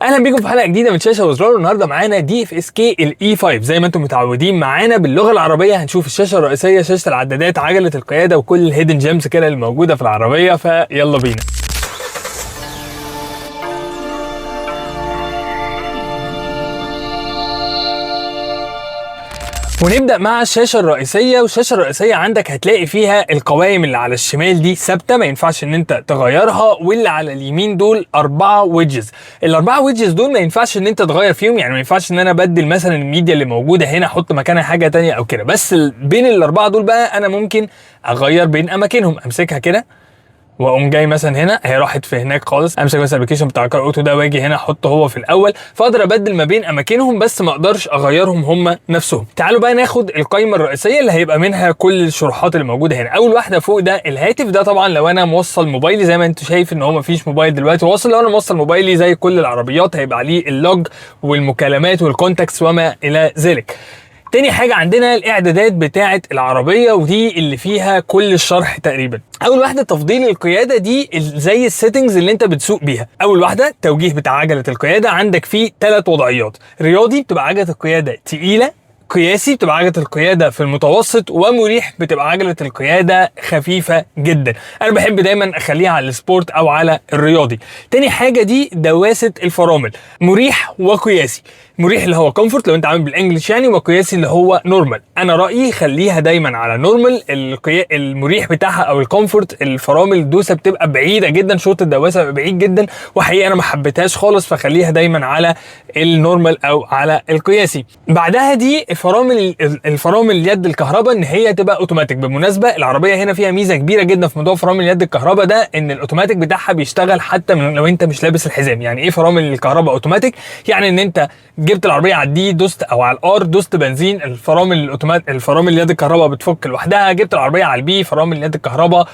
اهلا بيكم في حلقه جديده من شاشه وزرار. النهارده معانا دي اف اس كي الاي 5. زي ما انتم متعودين معانا باللغه العربيه هنشوف الشاشه الرئيسيه، شاشه العدادات، عجله القياده، وكل الهيدن جيمز كده اللي موجوده في العربيه. فيلا بينا. ونبدأ مع الشاشة الرئيسية. والشاشة الرئيسية عندك هتلاقي فيها القوائم اللي على الشمال دي ثابتة، ما ينفعش ان انت تغيرها، واللي على اليمين دول 4 ويدجز. الاربعة ويدجز دول ما ينفعش ان انت تغير فيهم، يعني ما ينفعش ان انا ابدل مثلا الميديا اللي موجودة هنا احط مكانها حاجة تانية او كده. بس بين الاربعة دول بقى انا ممكن اغير بين اماكنهم. امسكها كده واقوم جاي مثلا هنا، هي راحت في هناك خالص. امسك مثلا الابلكيشن بتاع كار اوتو ده واجي هنا احطه هو في الاول، فاقدر ابدل ما بين اماكنهم بس ما اقدرش اغيرهم هم نفسهم. تعالوا بقى ناخد القائمه الرئيسيه اللي هيبقى منها كل الشروحات اللي موجوده هنا. اول واحده فوق ده الهاتف. ده طبعا لو انا موصل موبايلي، زي ما انت شايف ان هو ما فيش موبايل دلوقتي واصل. لو انا موصل موبايلي زي كل العربيات هيبقى عليه اللوج والمكالمات والكونتاكتس وما الى ذلك. تاني حاجة عندنا الإعدادات بتاعة العربية، ودي اللي فيها كل الشرح تقريبا. أول واحدة تفضيل القيادة، دي زي السيتنجز اللي أنت بتسوق بيها. أول واحدة توجيه بتاع عجلة القيادة، عندك فيه 3 وضعيات. رياضي بتبقى عجلة القيادة تقيلة، قياسي بتبقى عجلة القيادة في المتوسط، ومريح بتبقى عجلة القيادة خفيفة جدا. انا بحب دايما اخليها على السبورت او على الرياضي. تاني حاجة دي دواسة الفرامل، مريح وقياسي. مريح اللي هو كومفورت لو انت عامل بالانجلش يعني، وقياسي اللي هو نورمال. انا رأيي خليها دايما على نورمال. المريح بتاعها او الكومفورت الفرامل الدوسة بتبقى بعيدة جدا، شوط الدواسة بيبقى بعيد جدا، وحقيقة انا ما حبيتهاش خالص، فخليها دايما على النورمال او على القياسي. بعدها دي الفرامل اليد الكهرباء، ان هي تبقى اوتوماتيك. بالمناسبه العربيه هنا فيها ميزه كبيره جدا في موضوع فرامل اليد الكهرباء ده، ان الاوتوماتيك بتاعها بيشتغل حتى من لو انت مش لابس الحزام. يعني ايه فرامل الكهرباء اوتوماتيك؟ يعني ان انت جبت العربيه على الدي دوست او على الار دوست بنزين، الفرامل اليد الكهرباء بتفك لوحدها. جبت العربيه على البي، فرامل اليد الكهرباء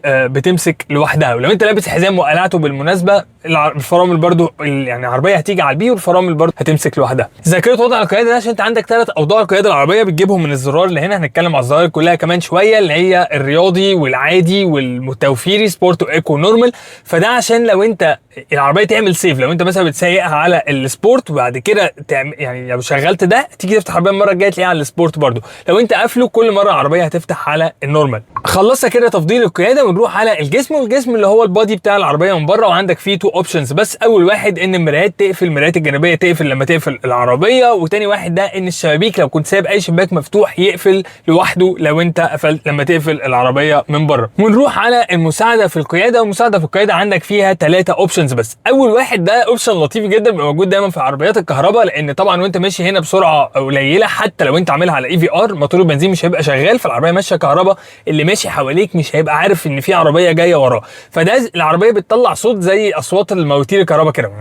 بتمسك لوحدها. ولو انت لابس حزام وقلعته بالمناسبه، الفرامل برضو يعني العربيه هتيجي على البي والفرامل برضو هتمسك لوحدها. ذاكره وضع القياده ده عشان انت عندك 3 اوضاع القياده العربيه بتجيبهم من الزرار اللي هنا. هنتكلم على الزراير كلها كمان شويه، اللي هي الرياضي والعادي والتوفيري، سبورت وايكو نورمال. فده عشان لو انت العربيه تعمل سيف، لو انت مثلا بتسيقها على السبورت وبعد كده يعني لو شغلت ده تيجي تفتح العربيه المره الجايه تلاقيها على السبورت برضو. لو انت قافله كل مره العربيه هتفتح على النورمال. خلصنا كده تفضيل القياده، ونروح على الجسم. والجسم اللي هو البادي بتاع العربيه من بره، وعندك فيه 2 اوبشنز بس. اول واحد ان المرايات تقفل، المرايات الجانبيه تقفل لما تقفل العربيه. وتاني واحد ده ان الشبابيك لو كنت سايب اي شباك مفتوح يقفل لوحده لو انت قفلت لما تقفل العربيه من بره. ونروح على المساعده في القياده. والمساعده في القياده عندك فيها 3 اوبشنز بس. اول واحد ده اوبشن لطيف جدا، بيبقى موجود دايما في عربيات الكهرباء، لان طبعا وانت ماشي هنا بسرعه قليله، حتى لو انت عاملها على اي في ار موتور البنزين مش هيبقى شغال، فالعربيه ماشيه كهرباء، اللي ماشي حواليك مش هيبقى عارف ان في عربيه جايه وراه. فده العربيه بتطلع صوت زي اصوات المواتير الكهرباء كده،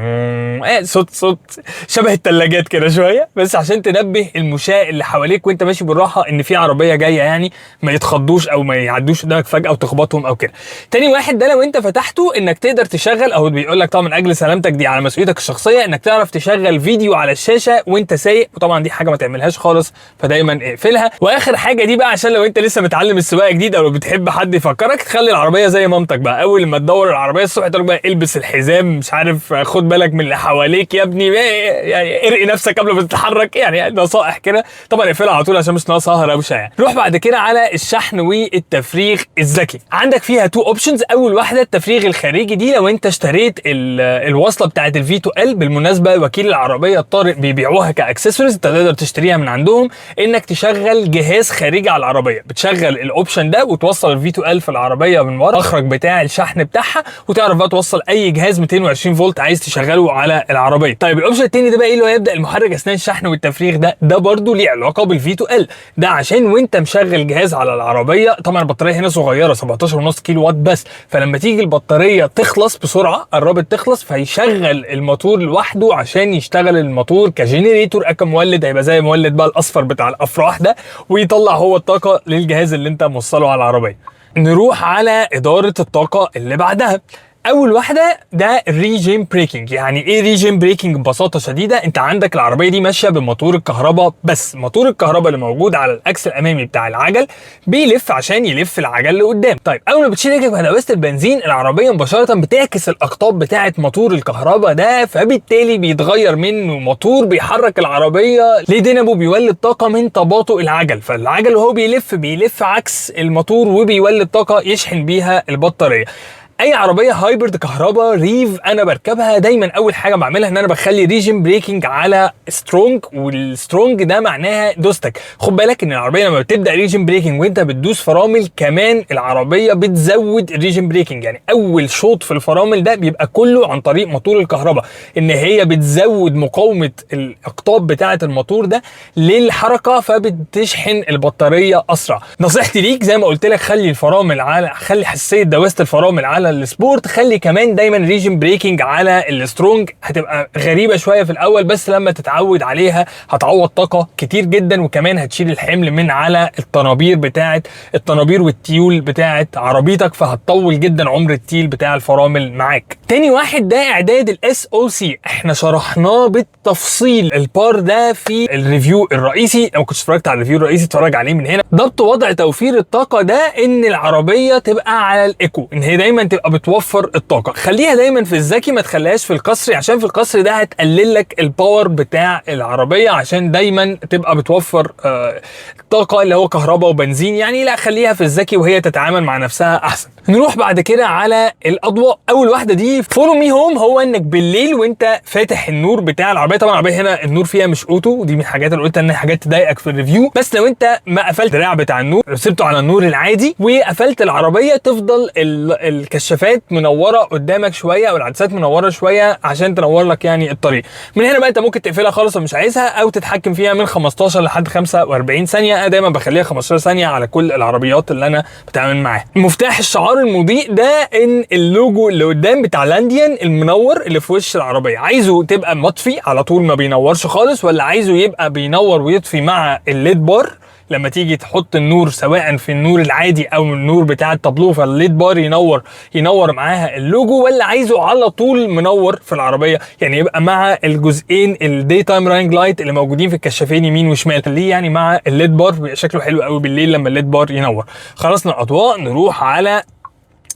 صوت شبه الثلاجات كده شويه، بس عشان تنبه المشاة اللي حواليك وانت ماشي بالراحه ان في عربيه جايه، يعني ما يتخضوش او ما يعدوش قدامك فجاه وتخبطهم او كده. تاني واحد ده لو انت فتحته انك تقدر تشغل، او بيقول لك طبعا من اجل سلامتك دي على مسؤوليتك الشخصيه، انك تعرف تشغل فيديو على الشاشه وانت سايق. وطبعا دي حاجه ما تعملهاش خالص، فدايما اقفلها. واخر حاجه دي بقى عشان لو انت لسه متعلم السواقه جديد، او لو بتحب حد يفكرك، تخلي العربيه زي مامتك بقى. اول ما تدور العربيه الصبح تقول بقى البس الحزام، مش عارف، خد بالك من اللي حواليك يا ابني، يعني ارقي نفسك قبل ما تتحرك، يعني نصائح كده. طبعا اقفلها على طول عشان مش ناقصها هربشه يعني. روح بعد كده على الشحن والتفريغ الذكي. عندك فيها 2 اوبشنز. اول واحده التفريغ الخارجي، دي لو انت اشتريت الوصله بتاعه الفي 2 ال. بالمناسبه وكيل العربيه الطارق بيبيعوها كاكسسوارز، انت تقدر تشتريها من عندهم، انك تشغل جهاز خارجي على العربيه. بتشغل الاوبشن ده وتوصل الفي 2 ال في العربيه من ورا، المخرج بتاع الشحن بتاعها، وتعرف بقى توصل اي جهاز 220 فولت عايز تشغله على العربيه. طيب الاوبشن الثاني ده بقى ايه؟ اللي هو يبدا المحرك اثناء الشحن والتفريغ. ده برده ليه علاقه بالفي 2 ال. ده عشان وانت مشغل جهاز على العربيه، طبعا البطاريه هنا صغيره 17.5 كيلو وات بس، فلما تيجي البطاريه تخلص بسرعه، قربت تخلص، فيشغل الموتور لوحده عشان يشتغل الموتور كجنريتور، كمولد. هيبقى زي مولد بقى الاصفر بتاع الافراح ده، ويطلع هو الطاقه للجهاز اللي انت موصله على العربيه. نروح على اداره الطاقه اللي بعدها. اول واحده ده الريجين بريكنج. يعني ايه ريجين بريكنج؟ ببساطه شديده انت عندك العربيه دي ماشيه بموتور الكهرباء، بس موتور الكهرباء اللي موجود على الاكس الامامي بتاع العجل بيلف عشان يلف العجل لقدام. طيب اول ما بتشيل رجلك بعد دواسه البنزين العربيه مباشره بتعكس الاقطاب بتاعه موتور الكهرباء ده، فبالتالي بيتغير منه موتور بيحرك العربيه لدينامو بيولد طاقه من تباطؤ العجل، فالعجل وهو بيلف عكس الموتور وبيولد طاقه يشحن بيها البطاريه. اي عربيه هايبرد كهرباء ريف انا بركبها دايما اول حاجه بعملها ان انا بخلي ريجن بريكنج على سترونج، والسترونج ده معناها دوستك. خد بالك ان العربيه لما بتبدا ريجن بريكنج وانت بتدوس فرامل كمان العربيه بتزود الريجن بريكنج. يعني اول شوط في الفرامل ده بيبقى كله عن طريق موتور الكهرباء، ان هي بتزود مقاومه الاقطاب بتاعه الموتور ده للحركه فبتشحن البطاريه اسرع. نصيحتي ليك زي ما قلت لك خلي الفرامل خلي حساسيه دواسه الفرامل على السبورت، خلي كمان دايما ريجن بريكنج على السترونج. هتبقى غريبه شويه في الاول بس لما تتعود عليها هتعوض طاقه كتير جدا، وكمان هتشيل الحمل من على الطنابير والتيول بتاعه عربيتك، فهتطول جدا عمر التيل بتاع الفرامل معاك. تاني واحد ده اعداد الاس او سي، احنا شرحناه بالتفصيل البار ده في الريفيو الرئيسي. لو كنت اتفرجت على الريفيو الرئيسي اتفرج عليه من هنا. ضبط وضع توفير الطاقه ده ان العربيه تبقى على الايكو، ان هي دايما تبقى بتوفر الطاقه. خليها دايما في الذكي ما تخليهاش في القصري، عشان في القصري ده هتقلل لك الباور بتاع العربيه عشان دايما تبقى بتوفر الطاقه اللي هو كهرباء وبنزين. يعني لا خليها في الذكي وهي تتعامل مع نفسها احسن. نروح بعد كده على الاضواء. اول واحده دي فولو مي هوم، هو انك بالليل وانت فاتح النور بتاع العربيه، طبعا العربيه هنا النور فيها مش اوتو، ودي من الحاجات اللي قلت انها حاجات تضايقك في الريفيو، بس لو انت ما قفلت الدراع بتاع النور سبته على النور العادي وقفلت العربيه تفضل الكشافات منوره قدامك شويه او العدسات منوره شويه عشان تنور لك يعني الطريق. من هنا بقى انت ممكن تقفلها خالص ومش عايزها، او تتحكم فيها من 15 لحد 45 ثانيه. انا دايما بخليها 15 ثانيه على كل العربيات اللي انا بتعامل معاها. مفتاح الشعار المضيء ده ان اللوجو اللي قدام بتاع لانديان المنور اللي في وش العربيه، عايزه تبقى مطفي على طول ما بينورش خالص، ولا عايزه يبقى بينور ويطفي مع الليد بار لما تيجي تحط النور سواء في النور العادي او النور بتاع التابلو فالليد بار ينور معاها اللوجو، ولا عايزه على طول منور في العربيه يعني يبقى مع الجزئين الدي تايم رانج لايت اللي موجودين في الكشافين يمين وشمال، خليه يعني مع الليد بار بيبقى شكله حلو قوي بالليل لما الليد بار ينور. خلصنا الاضواء نروح على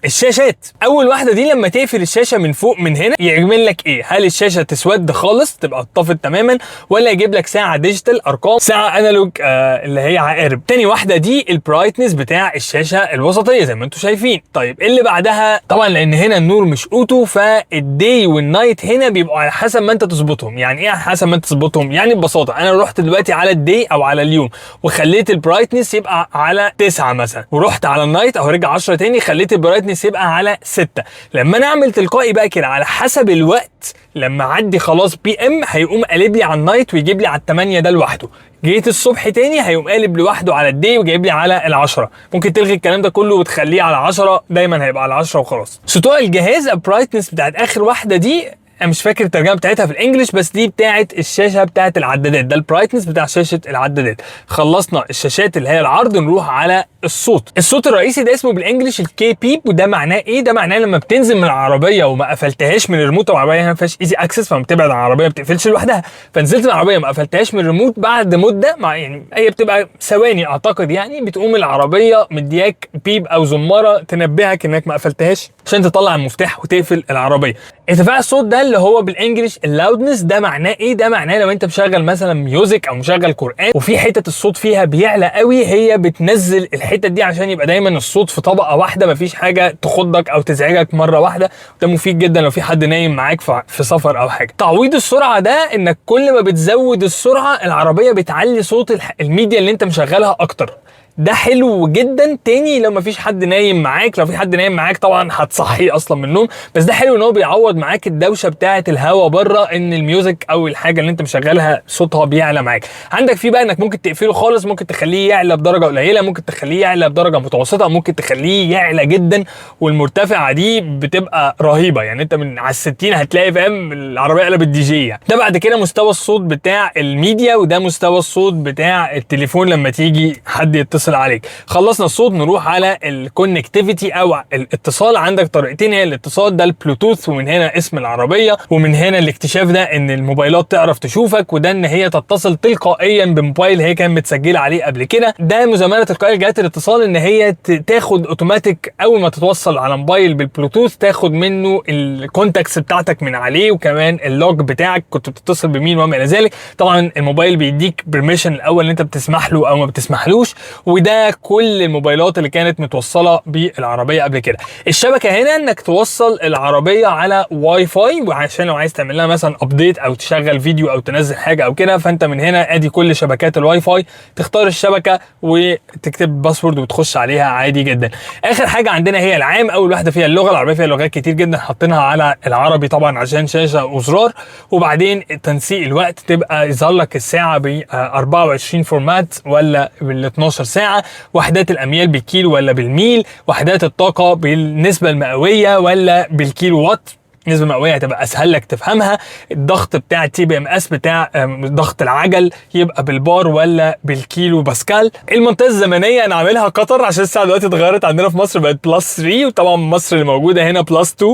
الشاشات. اول واحده دي لما تقفل الشاشه من فوق من هنا يعمل لك ايه؟ هل الشاشه تسود خالص تبقى اتطفت تماما، ولا يجيب لك ساعه ديجيتال ارقام، ساعه انالوج اللي هي عقارب. تاني واحده دي البرايتنس بتاع الشاشه الوسطيه زي ما انتم شايفين. طيب اللي بعدها طبعا لان هنا النور مش اوتو فالدي والنايت هنا بيبقوا على حسب ما انت تظبطهم. يعني ايه على حسب ما انت تظبطهم؟ يعني ببساطه انا رحت دلوقتي على الدي او على اليوم وخليت البرايتنس يبقى على 9 مثلا، ورحت على النايت او رجع 10 تاني خليت البرايتنس يبقى على 6. لما انا اعمل تلقائي بقى كده على حسب الوقت لما اعدي خلاص بي ام هيقوم قالب لي على النايت ويجيب لي على 8 ده لوحده. جيت الصبح تاني هيقوم قالب لوحده على الدي وجايب لي على ال10. ممكن تلغي الكلام ده كله وتخليه على 10، دايما هيبقى على 10 وخلاص. سطوع الجهاز البرايتنس بتاعت اخر واحده دي انا مش فاكر الترجمه بتاعتها في الانجليش، بس دي بتاعت الشاشه بتاعت العدادات، ده البرايتنس بتاع شاشه العدادات. خلصنا الشاشات اللي هي العرض نروح على الصوت الرئيسي ده اسمه بالانجليش الكي بيب. وده معناه ايه؟ ده معناه لما بتنزل من العربيه وما قفلتهاش من الريموت، العربيه هنا ما فيهاش ايزي اكسس فما بتبعد عن العربيه ما بتقفلش لوحدها، فنزلت من العربيه ما قفلتهاش من الريموت بعد مده يعني هي بتبقى ثواني اعتقد، يعني بتقوم العربيه مدياك بيب او زماره تنبهك انك ما قفلتهاش عشان تطلع المفتاح وتقفل العربيه. ارتفاع الصوت ده اللي هو بالانجليش اللاودنس ده معناه ايه؟ ده معناه لو انت مشغل مثلا ميوزك او مشغل قران وفي حته الصوت فيها بيعلى قوي، هي بتنزل الحته دي عشان يبقى دايما الصوت في طبقه واحده مفيش حاجه تخضك او تزعجك مره واحده. وده مفيد جدا لو في حد نايم معاك في سفر او حاجه. تعويض السرعه ده انك كل ما بتزود السرعه العربيه بتعلي صوت الميديا اللي انت مشغلها اكتر. ده حلو جدا. تاني لو مفيش حد نايم معاك، لو في حد نايم معاك طبعا هتصحيه اصلا من النوم، بس ده حلو ان هو بيعوض معاك الدوشه بتاعه الهوا بره، ان الميوزك او الحاجه اللي انت مشغلها صوتها بيعلى معاك. عندك فيه بقى انك ممكن تقفله خالص، ممكن تخليه يعلى بدرجه قليله، ممكن تخليه يعلى بدرجه متوسطه، ممكن تخليه يعلى جدا، والمرتفعه دي بتبقى رهيبه. يعني انت من على ال60 هتلاقي فاهم العربيه قلبت دي جي. ده بعد كده مستوى الصوت بتاع الميديا، وده مستوى الصوت بتاع التليفون لما تيجي حد يتصل يتصل عليك. خلصنا الصوت، نروح على الكونكتيفيتي او الاتصال. عندك طريقتين هي الاتصال، ده البلوتوث ومن هنا اسم العربيه، ومن هنا الاكتشاف ده ان الموبايلات تعرف تشوفك، وده ان هي تتصل تلقائيا بموبايل هي كانت متسجله عليه قبل كده. ده مزامنه تلقائيه لجهات الاتصال ان هي تاخد اوتوماتيك اول ما تتوصل على موبايل بالبلوتوث تاخد منه الكونتاكس بتاعتك من عليه، وكمان اللوج بتاعك كنت بتتصل بمين وما الى ذلك. طبعا الموبايل بيديك برميشن الاول ان انت بتسمح له او ما بتسمحلوش، وده كل الموبايلات اللي كانت متوصله بالعربيه قبل كده. الشبكه هنا انك توصل العربيه على واي فاي، وعشان لو عايز تعمل لها مثلا ابديت او تشغل فيديو او تنزل حاجه او كده، فانت من هنا ادي كل شبكات الواي فاي، تختار الشبكه وتكتب باسورد وتخش عليها عادي جدا. اخر حاجه عندنا هي العام، اول واحده فيها اللغه. العربيه فيها لغات كتير جدا، حاطينها على العربي طبعا عشان شاشه وزرار. وبعدين تنسيق الوقت، تبقى يظهر لك الساعه ب 24 فورمات ولا بال 12 ساعه، وحدات الاميال بالكيلو ولا بالميل، وحدات الطاقه بالنسبه المئويه ولا بالكيلو وات. النسبة المئوية هتبقى اسهل لك تفهمها. الضغط بتاع التي بي ام اس بتاع ضغط العجل يبقى بالبار ولا بالكيلو باسكال. المنطقة الزمنية انا عاملها قطر عشان الساعة دلوقتي اتغيرت عندنا في مصر بقت بلس 3، وطبعا مصر اللي موجودة هنا بلس 2،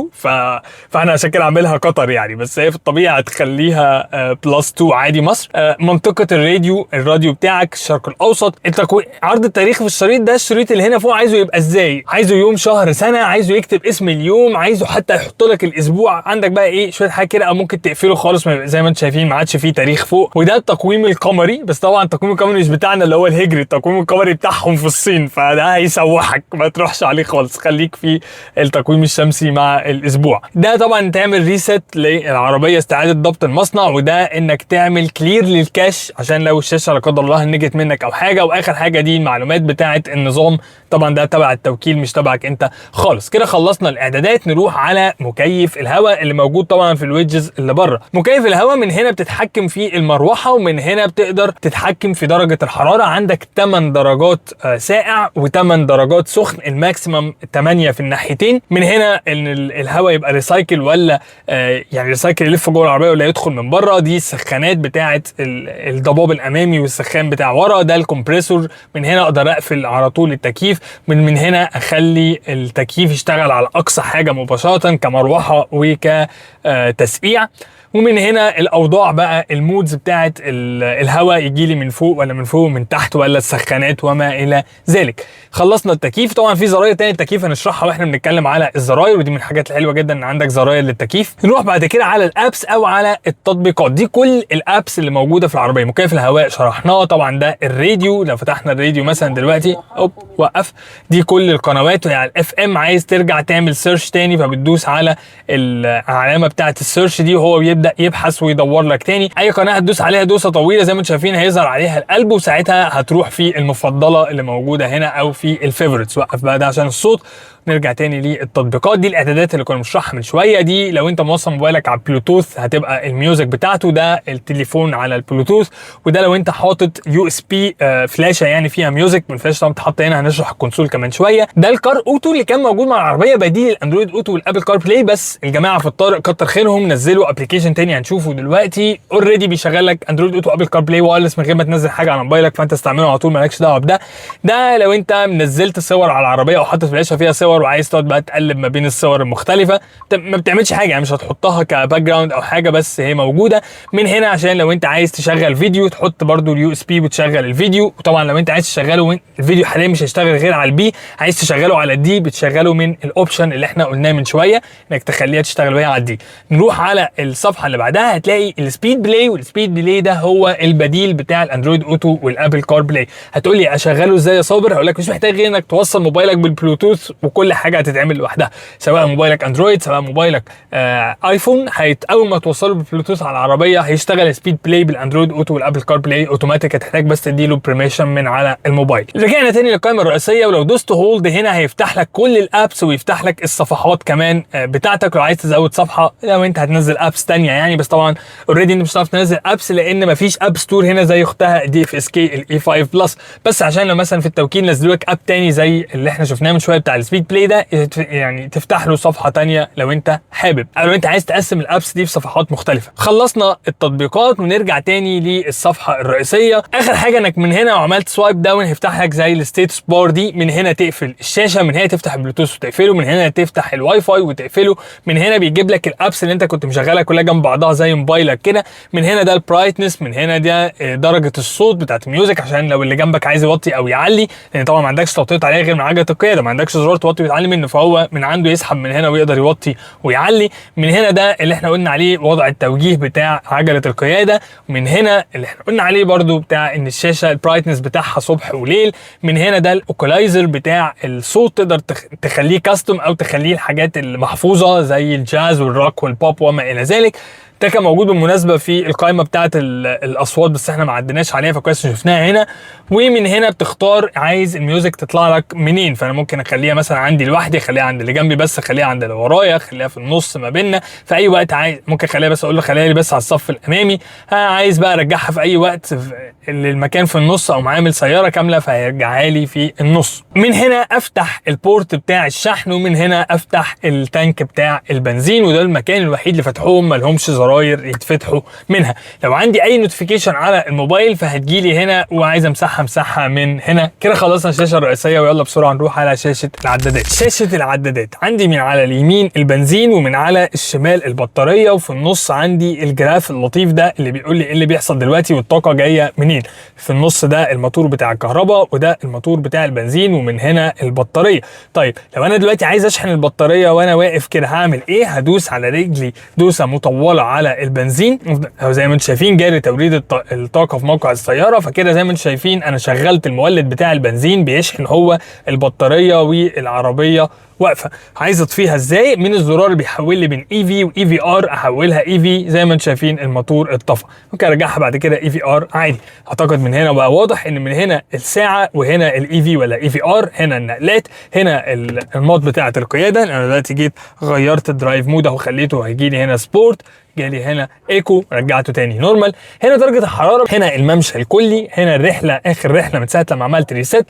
فاحنا عشان كده عاملها قطر يعني، بس هي في الطبيعة هتخليها بلس 2 عادي مصر. منطقة الراديو بتاعك الشرق الاوسط. عرض التاريخ في الشريط ده، الشريط اللي هنا فوق عايزه يبقى ازاي؟ عايزه يوم شهر سنة، عايزه يكتب اسم اليوم، عايزه حتى يحط لك الاسبوع. عندك بقى ايه شويه حاجه كده، او ممكن تقفله خالص زي ما انتم شايفين ما عادش فيه تاريخ فوق. وده التقويم القمري، بس طبعا التقويم القمري مش بتاعنا اللي هو الهجري، التقويم القمري بتاعهم في الصين، فده هيسوحك ما تروحش عليه خالص، خليك في التقويم الشمسي مع الاسبوع. ده طبعا تعمل ريست للعربيه، استعاده ضبط المصنع، وده انك تعمل كلير للكاش عشان لو الشاشه لا قدر الله نجت منك او حاجه. واخر حاجه دي المعلومات بتاعه النظام، طبعا ده تبع التوكيل مش تبعك انت خالص. كده خلصنا الاعدادات، نروح على مكيف الهواء اللي موجود طبعا في الويدجز اللي بره. مكيف الهواء من هنا بتتحكم في المروحه، ومن هنا بتقدر تتحكم في درجه الحراره. عندك 8 درجات ساقع و8 درجات سخن، الماكسيمم 8 في الناحيتين. من هنا ان الهواء يبقى ريسايكل ولا يعني ريسايكل يلف جوه العربيه ولا يدخل من بره. دي السخانات بتاعه الضباب الامامي والسخان بتاع ورا، ده الكمبريسور. من هنا اقدر اقفل على طول التكييف، من هنا اخلي التكييف يشتغل على اقصى حاجه مباشره كمروحه وكتسقيع. ومن هنا الاوضاع بقى المودز بتاعه الهواء، يجي لي من فوق ولا من فوق من تحت ولا السخانات وما الى ذلك. خلصنا التكييف. طبعا في زراير تاني التكييف هنشرحها واحنا بنتكلم على الزراير، ودي من الحاجات الحلوه جدا ان عندك زراير للتكييف. نروح بعد كده على الابس او على التطبيقات. دي كل الابس اللي موجوده في العربيه. مكيف الهواء شرحناه طبعا، ده الراديو. لو فتحنا الراديو مثلا دلوقتي وقف، دي كل القنوات وهي على الاف ام. عايز ترجع تعمل سيرش تاني فبتدوس على العلامه بتاعه السيرش دي، وهو بيبدا يبحث ويدور لك تاني. اي قناه هتدوس عليها دوسه طويله زي ما انتم شايفين هيظهر عليها القلب، وساعتها هتروح في المفضله اللي موجوده هنا او في الفيفوريتس. وقف بقى ده عشان الصوت. نرجع تاني للتطبيقات. دي الاعدادات اللي كنا بنشرحها من شويه. دي لو انت موصل موبايلك على البلوتوث هتبقى الميوزك بتاعته، ده التليفون على البلوتوث. وده لو انت حاطط يو اس بي فلاشه يعني فيها ميوزك. من الفلاشه طبعا بتحط هنا، هنشرح الكونسول كمان شويه. ده الكار اوتو اللي كان موجود مع العربيه بديل الاندرويد اوتو والابل كار بلاي، بس الجماعه في الطارق كتر خيرهم نزلوا ابلكيشن تاني هنشوفه دلوقتي اوريدي بيشغل لك اندرويد اوتو وابل كار بلاي وايرلس من غير ما تنزل حاجه على موبايلك، فانت استعمله على طول مالكش دعوه بده. ده لو انت نزلت صور على العربيه او حاطط فلاشه فيها صور وعايز تقعد بقى تقلب ما بين الصور المختلفه، ما بتعملش حاجه يعني، مش هتحطها كباك جراوند او حاجه، بس هي موجوده. من هنا عشان لو انت عايز تشغل فيديو تحط برده اليو اس بي وتشغل الفيديو. وطبعا لو انت عايز تشغله الفيديو حاليا مش هيشتغل غير على البي، عايز تشغله على الدي بتشغله من الاوبشن اللي احنا قلناه من شويه انك تخليها تشتغل وهي على الدي. نروح على الصفحه اللي بعدها، هتلاقي السبيد بلاي. والسبيد بلاي ده هو البديل بتاع الاندرويد اوتو والابل كار بلاي. هتقول لي اشغله ازاي يا صابر؟ هقول لك مش محتاج غير انك توصل موبايلك بالبلوتوث وكل حاجه هتتعمل لوحدها، سواء موبايلك اندرويد سواء موبايلك ايفون. اول ما توصله بالبلوتوث على العربيه هيشتغل سبيد بلاي بالاندرويد اوتو والابل كار بلاي اوتوماتيك. هتحتاج بس تديله بريميشن من على الموبايل. رجعنا تاني للقائمه الرئيسيه، ولو دوست هولد هنا هيفتح لك كل الابس ويفتح لك الصفحات كمان بتاعتك. لو عايز تزود صفحه لو انت هتنزل ابس ثانيه يعني، بس طبعا اوريدي انت مش هتعرف تنزل ابس لان مفيش اب ستور هنا زي اختها دي اف اس كي الاي 5 بلس. بس عشان لو مثلا في التوكيل نزلوا لك اب ثاني زي اللي احنا شفناه من شويه بتاع السبيد ديسبلاي ده يعني تفتح له صفحه تانية لو انت حابب، او لو انت عايز تقسم الابس دي في صفحات مختلفه. خلصنا التطبيقات ونرجع تاني للصفحه الرئيسيه. اخر حاجه انك من هنا وعملت سوايب داون هيفتح لك زي الستيتس بار دي، من هنا تقفل الشاشه، من هنا تفتح البلوتوث وتقفله، من هنا تفتح الواي فاي وتقفله، من هنا بيجيب لك الابس اللي انت كنت مشغلها كلها جنب بعضها زي موبايلك كده، من هنا ده البرايتنس، من هنا ده درجه الصوت بتاعت الميوزك عشان لو اللي جنبك عايز يوطي او يعلي، لان طبعا ما عندكش توطيط عليه غير من عجله القياده، ما عندكش زرار توطي وتعلي منه، فهو من عنده يسحب من هنا ويقدر يوطي ويعلي. من هنا ده اللي احنا قلنا عليه وضع التوجيه بتاع عجله القياده، من هنا اللي احنا قلنا عليه برضو بتاع ان الشاشه البرايتنس بتاعها صبح وليل، من هنا ده الاوكولايزر بتاع الصوت، تقدر تخليه كاستم او تخليه الحاجات المحفوظه زي الجاز والروك والبوب وما الى ذلك. ده كان موجود بالمناسبه في القائمه بتاعه الاصوات بس احنا ما عدناش عليها، فكويس شفناها هنا. ومن هنا بتختار عايز الميوزك تطلع لك منين، فانا ممكن اخليها مثلا عندي لوحدي، اخليها عند اللي جنبي بس، اخليها عند اللي ورايا، اخليها في النص ما بيننا في اي وقت عايز، ممكن اخليها بس اقول له خليها لي بس على الصف الامامي، عايز بقى ارجعها في اي وقت المكان في النص او معامل سياره كامله فهيرجعها لي في النص. من هنا افتح البورت بتاع الشحن، ومن هنا افتح التانك بتاع البنزين، وده المكان الوحيد اللي فتحوهم ما لهمش زراير يتفتحوا منها. لو عندي اي نوتيفيكيشن على الموبايل فهتجيلي هنا، وعايز امسحها من هنا. كده خلصنا الشاشه الرئيسيه، ويلا بسرعه نروح على شاشه العدادات. شاشه العدادات عندي من على اليمين البنزين، ومن على الشمال البطاريه، وفي النص عندي الجراف اللطيف ده اللي بيقول لي ايه اللي بيحصل دلوقتي والطاقه جايه منين. في النص ده الموتور بتاع الكهرباء، وده الموتور بتاع البنزين، ومن هنا البطاريه. طيب لو انا دلوقتي عايز اشحن البطاريه وانا واقف كده هعمل ايه؟ هدوس على رجلي دوسه مطوله على البنزين، زي ما انتم شايفين جاري توليد الطاقه في موقع السياره، فكده زي ما انتم شايفين انا شغلت المولد بتاع البنزين بيشحن هو البطاريه والعربيه واقفه. عايز اطفيها ازاي؟ من الزرار اللي بيحول لي بين اي في واي في ار احولها اي في، زي ما انتم شايفين الموتور اتطفى، ممكن ارجعها بعد كده اي في ار عادي. اعتقد من هنا بقى واضح ان من هنا الساعه، وهنا الاي في ولا اي في ار، هنا النقلات، هنا المود بتاعه القياده. انا دلوقتي جيت غيرت الدرايف مود اهو، خليته هيجي لي هنا سبورت، جالي هنا ايكو، رجعته تاني نورمال. هنا درجه الحراره، هنا الممشى الكلي، هنا الرحله اخر رحله من ساعه لما عملت ريست.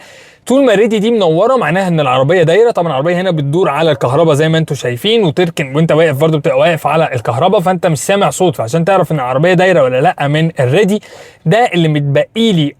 طول ما الريدي دي منوره معناها ان العربيه دايره. طبعا العربيه هنا بتدور على الكهرباء زي ما انتم شايفين، وتركن وانت واقف برده بتبقى واقف على الكهرباء، فانت مش سامع صوت، فعشان تعرف ان العربيه دايره ولا لا من الريدي. ده اللي متبقي لي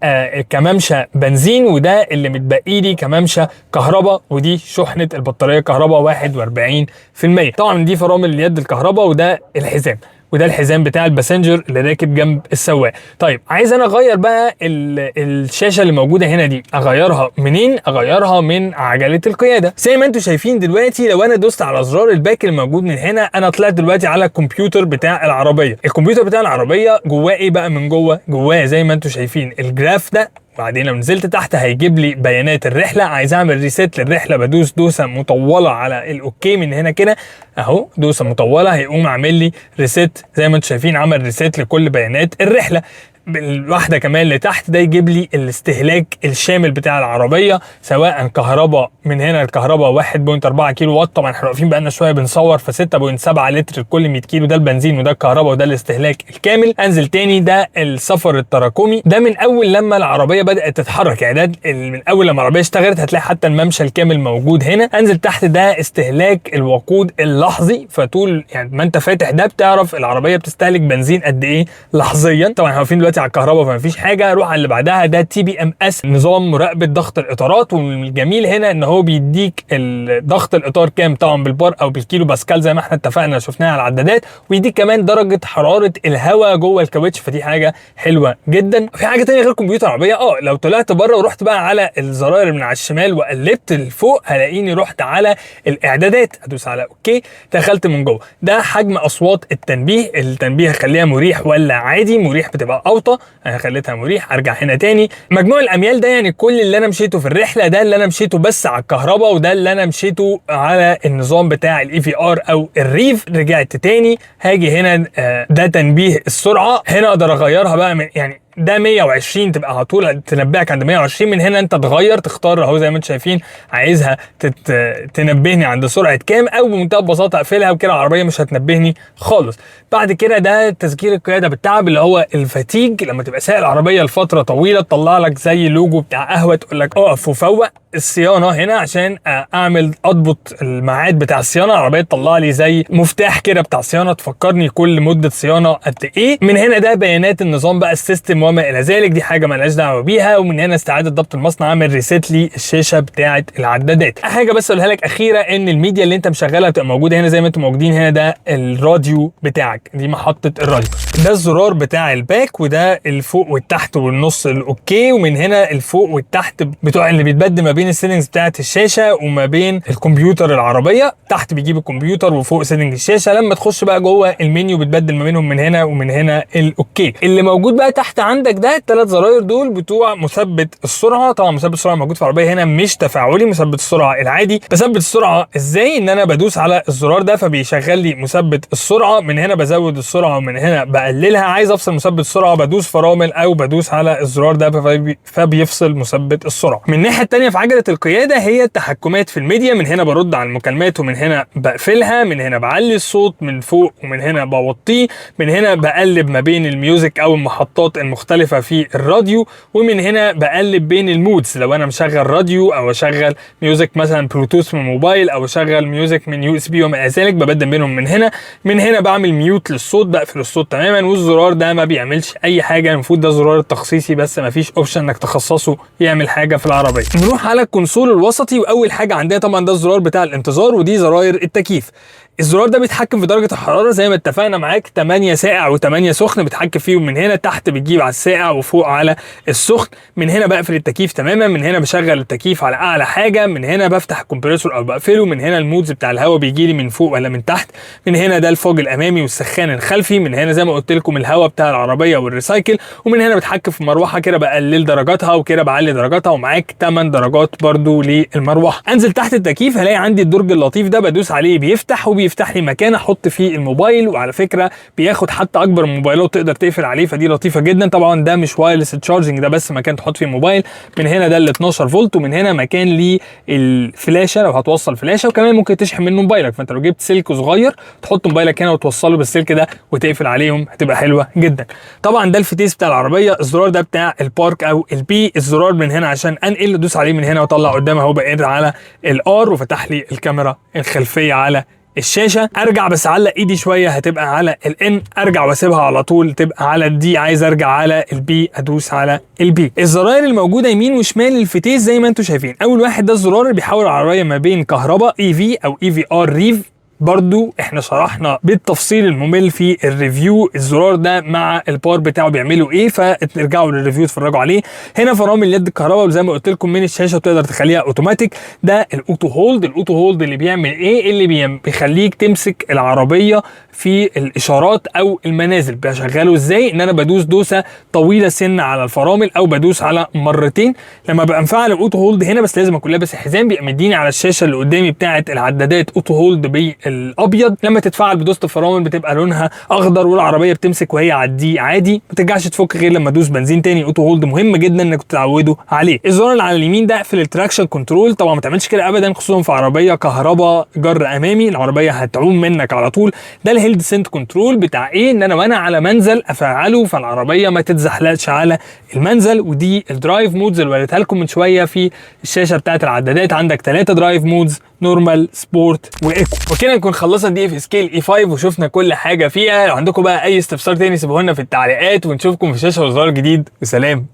كممشى بنزين، وده اللي متبقي لي كممشى كهرباء، ودي شحنه البطاريه كهرباء 41%. طبعا دي فرامل اليد الكهرباء، وده الحزام، وده الحزام بتاع الباسنجر اللي راكب جنب السواق. طيب عايز انا اغير بقى الشاشه اللي موجوده هنا دي، اغيرها منين؟ اغيرها من عجله القياده. زي ما انتم شايفين دلوقتي لو انا دوست على زرار الباك اللي موجود من هنا، انا طلعت دلوقتي على الكمبيوتر بتاع العربيه. الكمبيوتر بتاع العربيه جواه ايه بقى من جوه؟ جواه زي ما انتم شايفين الجراف ده، بعدين لو نزلت تحت هيجيب لي بيانات الرحله. عايز اعمل ريسيت للرحله بدوس دوسه مطوله على الاوكي من هنا كده اهو، دوسه مطوله هيقوم عامل لي ريسيت زي ما انتم شايفين، عمل ريسيت لكل بيانات الرحله. الواحده كمان اللي تحت ده يجيب لي الاستهلاك الشامل بتاع العربيه، سواء كهرباء، من هنا الكهرباء 1.4 كيلو وات، طبعا احنا واقفين بقالنا شويه بنصور، ف 6.7 لتر لكل 100 كيلو، ده البنزين وده الكهرباء وده الاستهلاك الكامل. انزل تاني، ده السفر التراكمي، ده من اول لما العربيه بدات تتحرك، يعني ده من اول لما العربيه اشتغلت هتلاقي حتى الممشى الكامل موجود هنا. انزل تحت، ده استهلاك الوقود اللحظي، فطول يعني ما انت فاتح ده بتعرف العربيه بتستهلك بنزين قد ايه لحظيا. طبعا احنا واقفين دلوقتي على الكهرباء فما فيش حاجه. روح على اللي بعدها، ده تي بي ام اس، نظام مراقبه ضغط الاطارات، والجميل هنا ان هو بيديك ضغط الاطار كام، طبعا بالبار او بالكيلو باسكال زي ما احنا اتفقنا شفناها على العدادات، ويديك كمان درجه حراره الهواء جوه الكاوتش، فدي حاجه حلوه جدا. في حاجه ثانيه غير كمبيوتر العربيه، لو طلعت بره ورحت بقى على الزراير من على الشمال وقلبت لفوق هلاقيني رحت على الاعدادات، ادوس على اوكي، دخلت من جوه. ده حجم اصوات التنبيه هخليها مريح ولا عادي؟ مريح بتبقى اوطى، انا خليتها مريح. ارجع هنا تاني، مجموع الاميال ده يعني كل اللي انا مشيته في الرحله، ده اللي انا مشيته بس على الكهرباء، وده اللي انا مشيته على النظام بتاع الاي في ار او الريف. رجعت تاني هاجي هنا، ده تنبيه السرعه، هنا اقدر اغيرها بقى يعني ده 120 تبقى على طول تنبهك عند 120. من هنا انت تغير تختار اهو زي ما انتم شايفين عايزها تنبهني عند سرعه كام، او بمنتهى البساطه اقفلها وكده العربيه مش هتنبهني خالص. بعد كده ده تسجيل القياده بالتعب اللي هو الفاتيج، لما تبقى سايق العربيه لفتره طويله تطلع لك زي لوجو بتاع قهوه تقول لك اقف وفوق. الصيانه هنا عشان اضبط الميعاد بتاع الصيانه، العربيه تطلع لي زي مفتاح كده بتاع صيانه تفكرني كل مده صيانه قد ايه. من هنا ده بيانات النظام بقى السيستم وما الى ذلك، دي حاجه مالهاش دعوه بيها. ومن هنا استعاده ضبط المصنع، عامل ريسيت لي الشاشه بتاعه العدادات. حاجه بس اقولها لك اخيره ان الميديا اللي انت مشغلها بتبقى موجوده هنا زي ما انتم موجودين هنا. ده الراديو بتاعك، دي محطه الراديو. ده الزرار بتاع الباك، وده الفوق والتحت والنص الاوكي. ومن هنا الفوق والتحت بتوع اللي بيتبدل ما بين السيتنجز بتاعه الشاشه وما بين الكمبيوتر العربيه. تحت بيجيب الكمبيوتر وفوق سيتنج الشاشه. لما تخش بقى جوه المنيو بتبدل ما بينهم من هنا ومن هنا الاوكي. اللي موجود بقى تحت عندك ده الثلاث زراير دول بتوع مثبت السرعه. طبعا مثبت السرعه موجود في العربيه هنا مش تفاعلي، مثبت السرعه العادي. بثبت السرعه ازاي؟ ان انا بدوس على الزرار ده فبيشغل لي مثبت السرعه. من هنا بزود السرعه ومن هنا بقللها. عايز افصل مثبت السرعه بدوس فرامل او بدوس على الزرار ده فبيفصل مثبت السرعه. من الناحيه الثانيه في عجله القياده هي التحكمات في الميديا. من هنا برد على المكالمات ومن هنا بقفلها. من هنا بعلي الصوت من فوق ومن هنا بوطيه. من هنا بقلب ما بين الميوزك او المحطات المختلفه في الراديو. ومن هنا بقلب بين المودز، لو انا مشغل راديو او اشغل ميوزك مثلا بلوتوث من موبايل او اشغل ميوزك من يو اس بي وما الى ذلك، ببدل بينهم من هنا. من هنا بعمل ميوت للصوت، بقفل الصوت تماما. والزرار ده ما بيعملش اي حاجه، المفروض ده زرار التخصيصي بس، ما فيش اوبشن انك تخصصه يعمل حاجه في العربيه. نروح على الكونسول الوسطي، واول حاجه عندنا طبعا ده الزرار بتاع الانتظار، ودي زراير التكييف. الزرار ده بيتحكم في درجه الحراره زي ما اتفقنا معاك، 8 ساقع و8 سخن بتحكم فيهم. من هنا تحت بتجيب على الساقع وفوق على السخن. من هنا بقفل التكييف تماما. من هنا بشغل التكييف على اعلى حاجه. من هنا بفتح الكمبريسور او بقفله. من هنا المودز بتاع الهواء بيجي لي من فوق ولا من تحت. من هنا ده الفوج الامامي والسخان الخلفي. من هنا زي ما قلت لكم الهواء بتاع العربيه والريسايكل. ومن هنا بتحكم في المروحه كده بقلل درجاتها وكده بعلي درجاتها، ومعاك 8 درجات برده للمروحه. انزل تحت التكييف هلاقي عندي الدرج اللطيف ده، بدوس عليه بيفتح وبيفتح لي مكان احط فيه الموبايل. وعلى فكره بياخد حتى اكبر من موبايلات تقدر تقفل عليه، فدي لطيفه جدا. طبعا ده مش وايرلس تشارجنج، ده بس مكان تحط فيه الموبايل. من هنا ده ال 12 فولت. ومن هنا مكان للفلاشه لو هتوصل فلاشه، وكمان ممكن تشحن منه موبايلك. فانت لو جبت سلك صغير تحط موبايلك هنا وتوصله بالسلك ده وتقفل عليهم، هتبقى حلوه جدا. طبعا ده الفتيس بتاع العربيه. الزرار ده بتاع البارك او البي. الزرار من هنا عشان انقل، ادوس عليه من هنا واطلع قدام اهو بقيت على الار، وفتح لي الكاميرا الخلفيه على الشاشه. ارجع بس اعلق ايدي شويه هتبقى على الان، ارجع واسيبها على طول تبقى على الدي. عايز ارجع على البي ادوس على البي. الزراير الموجوده يمين وشمال الفتيس زي ما انتم شايفين. اول واحد ده الزرار اللي بيحول العربيه ما بين كهرباء اي في او اي في ار ريف، برضو احنا شرحنا بالتفصيل الممل في الريفيو الزرار ده مع الباور بتاعه بيعملوا ايه، فترجعوا للريفيو تتفرجوا عليه. هنا فرامل يد الكهرباء وزي ما قلت لكم من الشاشه بتقدر تخليها اوتوماتيك. ده الاوتو هولد. الاوتو هولد اللي بيعمل ايه؟ اللي بيخليك تمسك العربيه في الاشارات او المنازل. بشغله ازاي؟ ان انا بدوس دوسه طويله سن على الفرامل او بدوس على مرتين. لما ببقى مفعل الاوتو هولد هنا بس لازم اكون لابس الحزام، بيبقى مديني على الشاشه اللي قدامي بتاعه العدادات اوتو هولد بالابيض. لما تتفعل بدوسه الفرامل بتبقى لونها اخضر والعربيه بتمسك وهي على الدي عادي، ما ترجعش تفك غير لما تدوس بنزين تاني. اوتو هولد مهم جدا انك تتعودوا عليه. الزرار اللي على اليمين ده اقفل التراكشن كنترول. طبعا ما تعملش كده ابدا، خصوصا في عربيه كهرباء جر امامي، العربيه هتعوم منك على طول. ده الهيل ديسنت كنترول بتاع ايه؟ ان انا وانا على منزل افعله فالعربيه ما تتزحلقش على المنزل. ودي الدرايف مودز اللي وريتها لكم من شويه في الشاشه بتاعه العدادات. عندك 3 درايف مودز، نورمال، سبورت، وايكو. وكده نكون خلصنا دي في سكيل اي 5 وشفنا كل حاجه فيها. لو عندكم بقى اي استفسار تاني سيبوه لنا في التعليقات، ونشوفكم في شاشه وزرار جديد. وسلام.